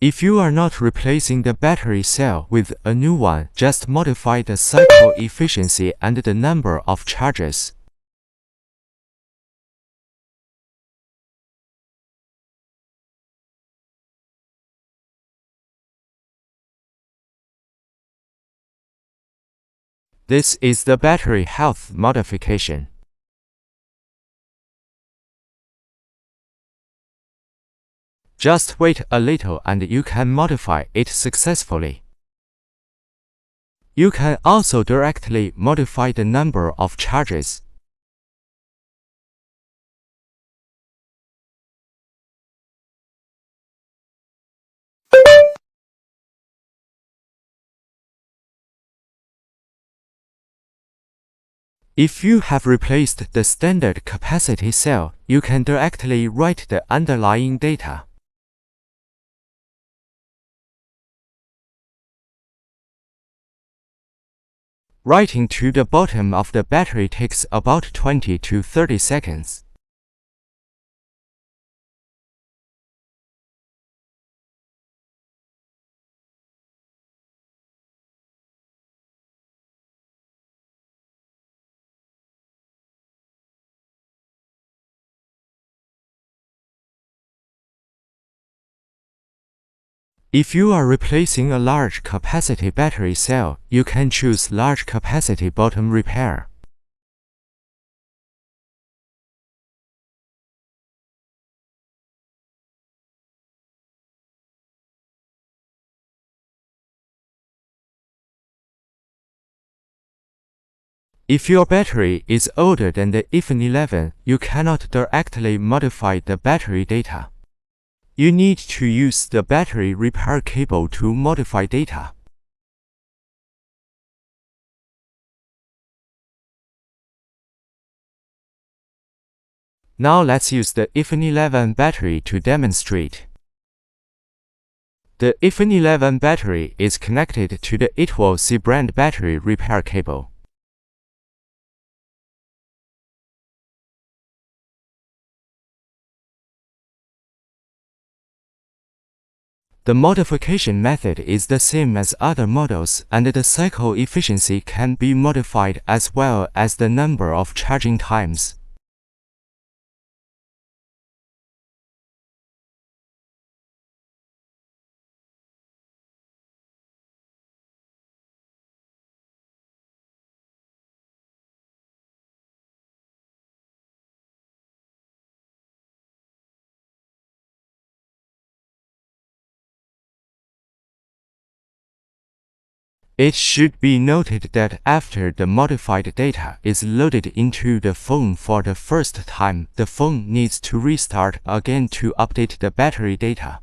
If you are not replacing the battery cell with a new one, just modify the cycle efficiency and the number of charges. This is the battery health modification. Just wait a little and you can modify it successfully. You can also directly modify the number of charges. If you have replaced the standard capacity cell, you can directly write the underlying data. Writing to the bottom of the battery takes about 20 to 30 seconds. If you are replacing a large capacity battery cell, you can choose large capacity bottom repair. If your battery is older than the iPhone 11, you cannot directly modify the battery data. You need to use the battery repair cable to modify data. Now let's use the iPhone 11 battery to demonstrate. The iPhone 11 battery is connected to the i2c brand battery repair cable. The modification method is the same as other models, and the cycle efficiency can be modified as well as the number of charging times. It should be noted that after the modified data is loaded into the phone for the first time, the phone needs to restart again to update the battery data.